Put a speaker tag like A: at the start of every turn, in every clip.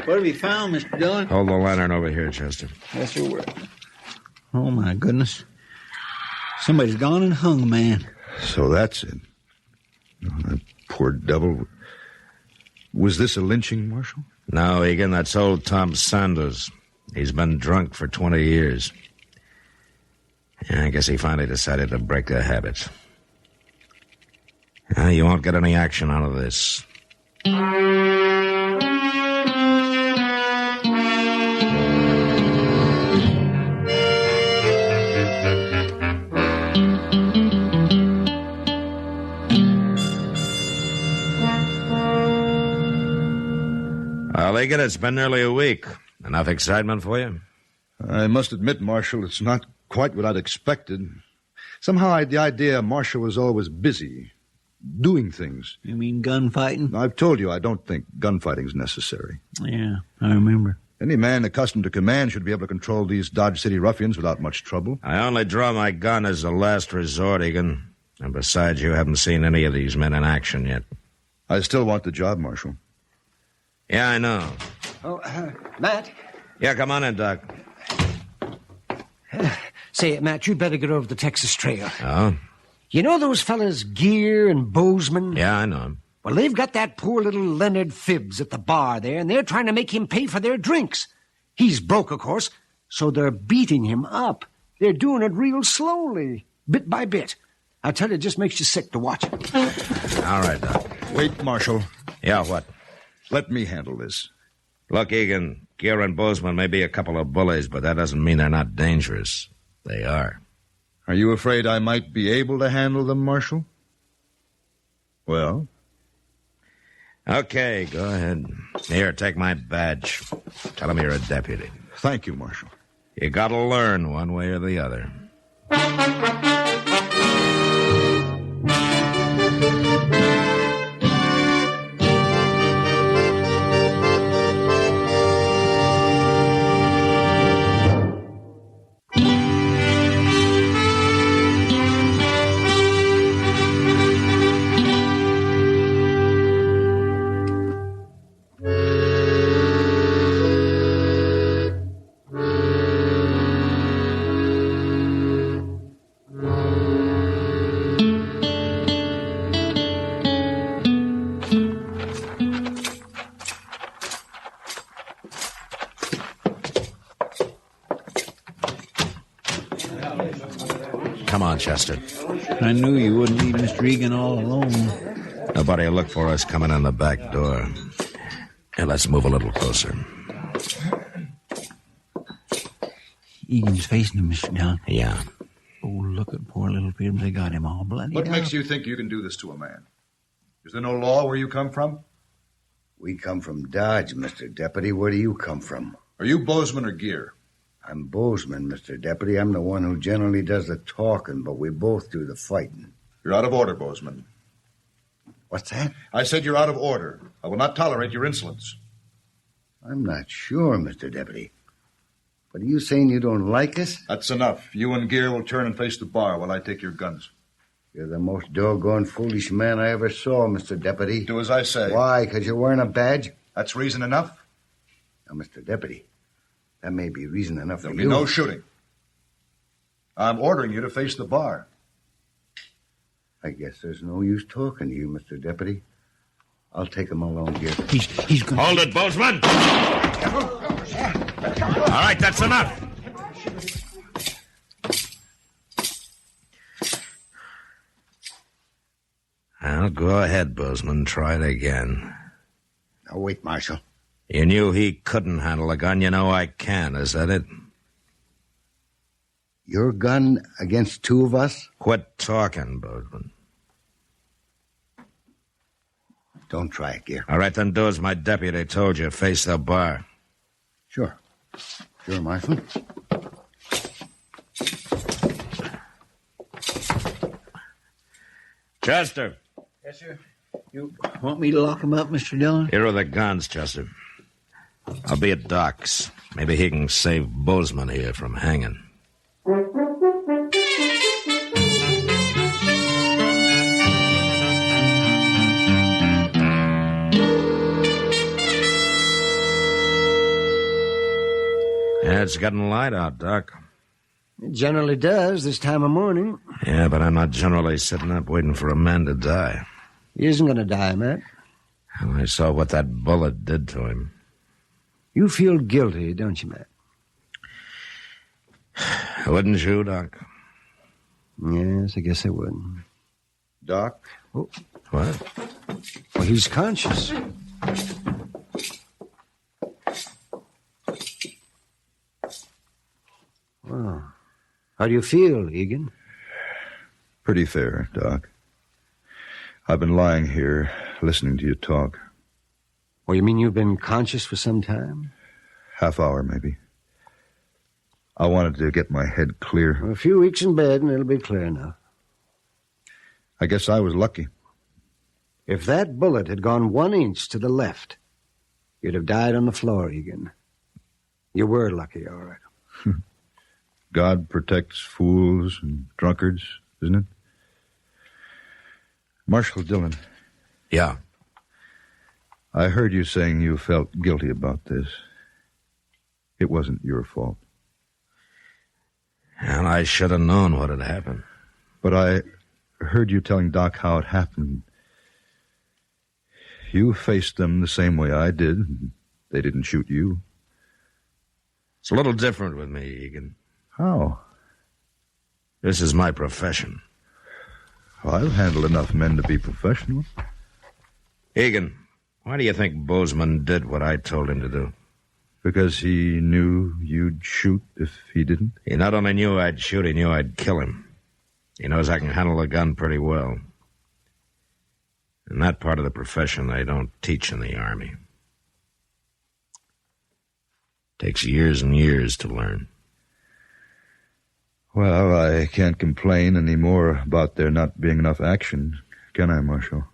A: What have you found, Mr. Dillon?
B: Hold the lantern over here, Chester.
A: Yes, sir. Oh, my goodness. Somebody's gone and hung a man.
C: So that's it. Oh, that poor devil. Was this a lynching, Marshal?
B: No, Egan, that's old Tom Sanders. He's been drunk for 20 years. Yeah, I guess he finally decided to break their habits. You won't get any action out of this. Well, Egan, it's been nearly a week. Enough excitement for you?
C: I must admit, Marshal, it's not quite what I'd expected. Somehow the idea Marshal was always busy, doing things.
A: You mean gunfighting?
C: I've told you I don't think gunfighting's necessary.
A: Yeah, I remember.
C: Any man accustomed to command should be able to control these Dodge City ruffians without much trouble.
B: I only draw my gun as a last resort, Egan. And besides, you haven't seen any of these men in action yet.
C: I still want the job, Marshal.
B: Yeah, I know.
D: Oh, Matt?
B: Yeah, come on in, Doc.
D: Say, Matt, you'd better get over the Texas Trail.
B: Oh?
D: You know those fellas Gear and Bozeman?
B: Yeah, I know him.
D: Well, they've got that poor little Leonard Phibbs at the bar there, and they're trying to make him pay for their drinks. He's broke, of course, so they're beating him up. They're doing it real slowly, bit by bit. I tell you, it just makes you sick to watch it.
B: All right, Doc.
C: Wait, Marshal.
B: Yeah, what?
C: Let me handle this.
B: Look, Egan, Gear and Bozeman may be a couple of bullies, but that doesn't mean they're not dangerous. They are.
C: Are you afraid I might be able to handle them, Marshal? Well?
B: Okay, go ahead. Here, take my badge. Tell them you're a deputy.
C: Thank you, Marshal.
B: You gotta learn one way or the other. Come on, Chester.
A: I knew you wouldn't leave Mr. Egan all alone.
B: Nobody will look for us coming in the back door. Hey, let's move a little closer.
A: Egan's facing him, Mr. Dillon.
B: Yeah.
A: Oh, look at poor little Phibbs. They got him all bloody.
C: What
A: up.
C: makes you think you can do this to a man? Is there no law where you come from?
E: We come from Dodge, Mr. Deputy. Where do you come from?
C: Are you Bozeman or Gear?
E: I'm Bozeman, Mr. Deputy. I'm the one who generally does the talking, but we both do the fighting.
C: You're out of order, Bozeman.
E: What's that?
C: I said you're out of order. I will not tolerate your insolence.
E: I'm not sure, Mr. Deputy. But are you saying you don't like us?
C: That's enough. You and Gear will turn and face the bar while I take your guns.
E: You're the most doggone foolish man I ever saw, Mr. Deputy.
C: Do as I say.
E: Why? Because you're wearing a badge?
C: That's reason enough?
E: Now, Mr. Deputy, that may be reason enough
C: There'll
E: for
C: be
E: you.
C: no shooting. I'm ordering you to face the bar.
E: I guess there's no use talking to you, Mr. Deputy. I'll take him along here.
A: He's going.
B: Hold it, Bozeman! All right, that's enough. Well, go ahead, Bozeman. Try it again.
E: Now, wait, Marshal.
B: You knew he couldn't handle a gun. You know I can. Is that it?
E: Your gun against two of us?
B: Quit talking, Bozeman.
E: Don't try it, Gear.
B: All right, then do as my deputy told you. Face the bar.
E: Sure. Sure, Marshal.
B: Chester.
A: Yes, sir. You want me to lock him up, Mr. Dillon?
B: Here are the guns, Chester. I'll be at Doc's. Maybe he can save Bozeman here from hanging. Yeah, it's getting light out, Doc.
D: It generally does this time of morning.
B: Yeah, but I'm not generally sitting up waiting for a man to die.
D: He isn't going to die, Matt.
B: Well, I saw what that bullet did to him.
D: You feel guilty, don't you, Matt?
B: Wouldn't you, Doc?
D: Yes, I guess I would.
C: Doc?
D: Oh.
B: What?
D: Well, he's conscious. Well, how do you feel, Egan?
C: Pretty fair, Doc. I've been lying here, listening to you talk.
D: Well, you mean you've been conscious for some time?
C: Half hour, maybe. I wanted to get my head clear.
D: Well, a few weeks in bed and it'll be clear enough.
C: I guess I was lucky.
D: If that bullet had gone 1 inch to the left, you'd have died on the floor, Egan. You were lucky, all right.
C: God protects fools and drunkards, isn't it? Marshal Dillon.
B: Yeah.
C: I heard you saying you felt guilty about this. It wasn't your fault.
B: And I should have known what had happened.
C: But I heard you telling Doc how it happened. You faced them the same way I did. They didn't shoot you.
B: It's a little different with me, Egan.
C: How?
B: This is my profession.
C: Well, I've handled enough men to be professional.
B: Egan, why do you think Bozeman did what I told him to do?
C: Because he knew you'd shoot if he didn't?
B: He not only knew I'd shoot, he knew I'd kill him. He knows I can handle a gun pretty well. And that part of the profession they don't teach in the Army. Takes years and years to learn.
C: Well, I can't complain any more about there not being enough action, can I, Marshal?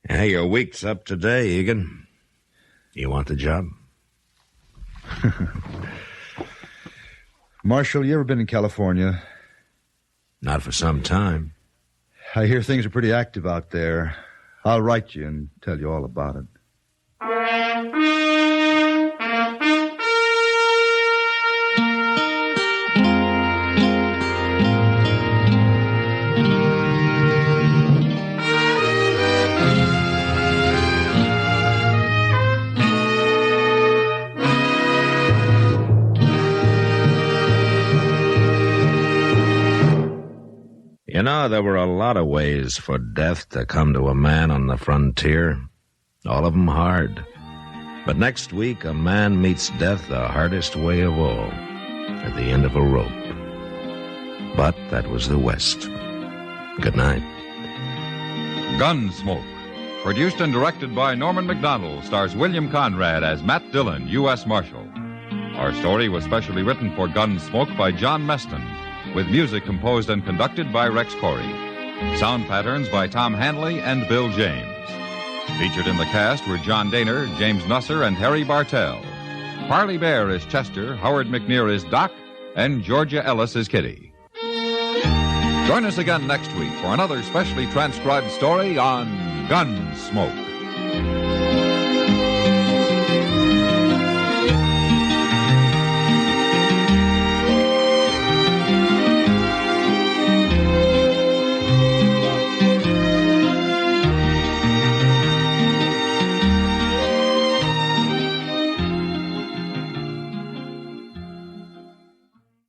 B: Yeah, your week's up today, Egan. You want the job?
C: Marshal, you ever been in California?
B: Not for some time.
C: I hear things are pretty active out there. I'll write you and tell you all about it.
B: You know, there were a lot of ways for death to come to a man on the frontier. All of them hard. But next week, a man meets death the hardest way of all, at the end of a rope. But that was the West. Good night.
F: Gunsmoke. Produced and directed by Norman MacDonald, stars William Conrad as Matt Dillon, U.S. Marshal. Our story was specially written for Gunsmoke by John Meston, with music composed and conducted by Rex Corey. Sound patterns by Tom Hanley and Bill James. Featured in the cast were John Daner, James Nusser, and Harry Bartell. Parley Bear is Chester, Howard McNear is Doc, and Georgia Ellis is Kitty. Join us again next week for another specially transcribed story on Gunsmoke.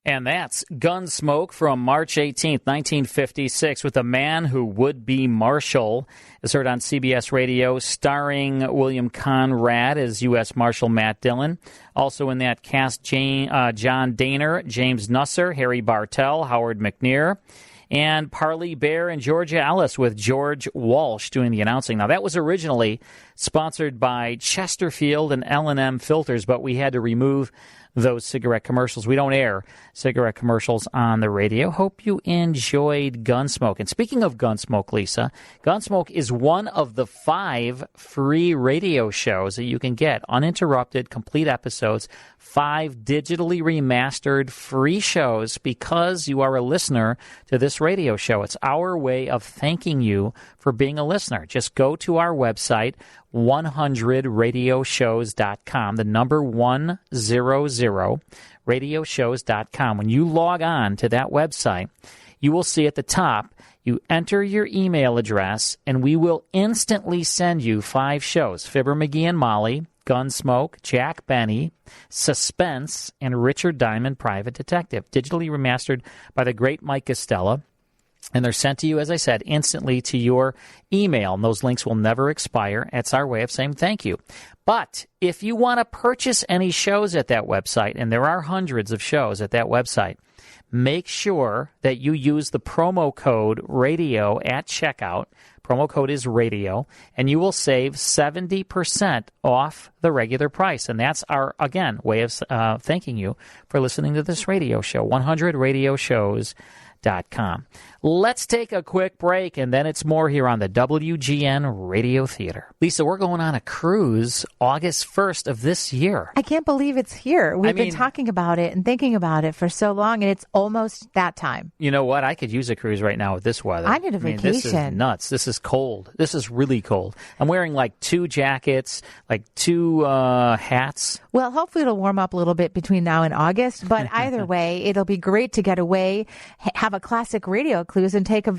G: And that's Gunsmoke from March 18th, 1956, with a man who would be Marshal. It's heard on CBS Radio, starring William Conrad as U.S. Marshal Matt Dillon. Also in that cast, John Daner, James Nusser, Harry Bartell, Howard McNear, and Parley Bear and Georgia Ellis, with George Walsh doing the announcing. Now, that was originally sponsored by Chesterfield and L&M Filters, but we had to remove those cigarette commercials. We don't air cigarette commercials on the radio. Hope you enjoyed Gunsmoke. And speaking of Gunsmoke, Lisa, Gunsmoke is one of the 5 free radio shows that you can get. Uninterrupted, complete episodes, 5 digitally remastered free shows because you are a listener to this radio show. It's our way of thanking you for being a listener. Just go to our website, 100radioshows.com, the number 100, radioshows.com. When you log on to that website, you will see at the top, you enter your email address, and we will instantly send you 5 shows, Fibber McGee and Molly, Gunsmoke, Jack Benny, Suspense, and Richard Diamond, Private Detective, digitally remastered by the great Mike Costello. And they're sent to you, as I said, instantly to your email. And those links will never expire. That's our way of saying thank you. But if you want to purchase any shows at that website, and there are hundreds of shows at that website, make sure that you use the promo code RADIO at checkout. Promo code is RADIO, and you will save 70% off the regular price. And that's our, again, way of thanking you for listening to this radio show, 100radioshows.com. Let's take a quick break, and then it's more here on the WGN Radio Theater. Lisa, we're going on a cruise August 1st of this year.
H: I can't believe it's here. We've been talking about it and thinking about it for so long, and it's almost that time.
G: You know what? I could use a cruise right now with this weather.
H: I need a vacation.
G: This is nuts. This is cold. This is really cold. I'm wearing like 2 jackets, like 2 hats.
H: Well, hopefully it'll warm up a little bit between now and August, but either way, it'll be great to get away, have a classic radio cruise, and take a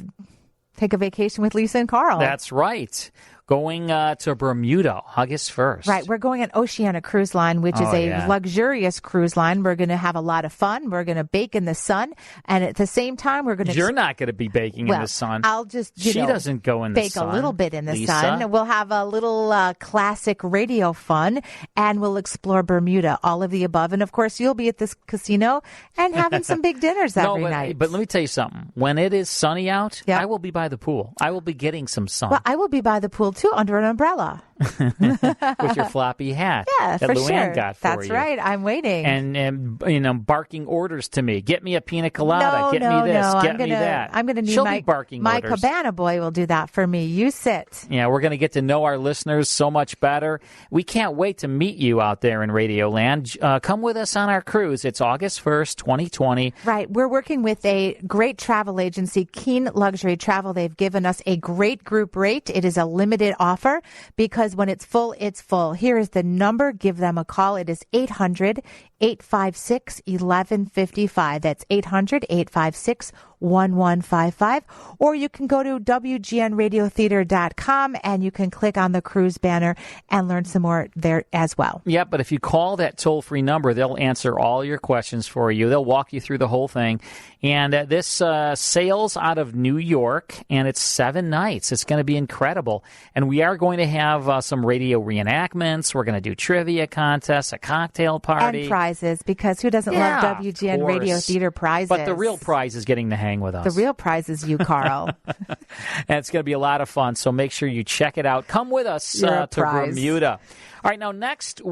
H: vacation with Lisa and Carl.
G: That's right. Going to Bermuda August 1st.
H: Right. We're going on Oceana Cruise Line, which is a luxurious cruise line. We're going to have a lot of fun. We're going to bake in the sun. And at the same time, we're going to...
G: You're not going to be baking in the sun.
H: I'll just,
G: She doesn't go in the
H: bake
G: sun.
H: a little bit in the
G: Lisa.
H: sun. We'll have a little classic radio fun, and we'll explore Bermuda, all of the above. And, of course, you'll be at this casino and having some big dinners every night.
G: But let me tell you something. When it is sunny out, I will be by the pool. I will be getting some sun.
H: Well, I will be by the pool, too, under an umbrella.
G: With your floppy hat
H: that
G: for Luann
H: sure.
G: got for
H: That's
G: you.
H: right. I'm waiting.
G: And barking orders to me. Get me a pina colada. Get me this. Get me that.
H: I'm going to need
G: She'll be barking
H: my
G: orders.
H: cabana boy will do that for me. You sit.
G: Yeah, we're going to get to know our listeners so much better. We can't wait to meet you out there in Radioland. Come with us on our cruise. It's August 1st, 2020.
H: Right. We're working with a great travel agency, Keen Luxury Travel. They've given us a great group rate. It is a limited offer because when it's full, it's full. Here is the number. Give them a call. It is 800-856-1155. That's 800-856-1155. Or you can go to WGNRadioTheater.com and you can click on the cruise banner and learn some more there as well.
G: Yeah, but if you call that toll-free number, they'll answer all your questions for you. They'll walk you through the whole thing. And this sails out of New York, and it's 7 nights. It's going to be incredible. And we are going to have some radio reenactments. We're going to do trivia contests, a cocktail party.
H: And prizes, because who doesn't love WGN Radio Theater prizes?
G: But the real prize is getting to hang with us.
H: The real prize is you, Carl.
G: And it's going to be a lot of fun, so make sure you check it out. Come with us to Bermuda. All right, now next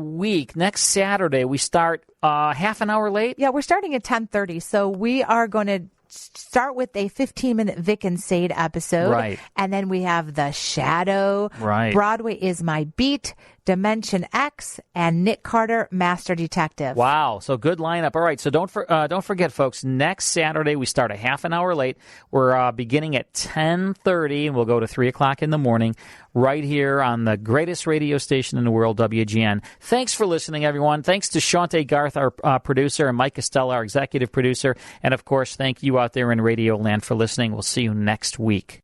G: Saturday, we start half an hour late.
H: Yeah, we're starting at 10:30, so we are going to start with a 15-minute Vic and Sade episode.
G: Right.
H: And then we have The Shadow.
G: Right.
H: Broadway is My Beat, Dimension X, and Nick Carter, Master Detective.
G: Wow. So good lineup. All right. So don't forget, folks, next Saturday we start a half an hour late. We're beginning at 10:30, and we'll go to 3 o'clock in the morning right here on the greatest radio station in the world, WGN. Thanks for listening, everyone. Thanks to Shante Garth, our producer, and Mike Costello, our executive producer. And, of course, thank you out there in Radio Land for listening. We'll see you next week.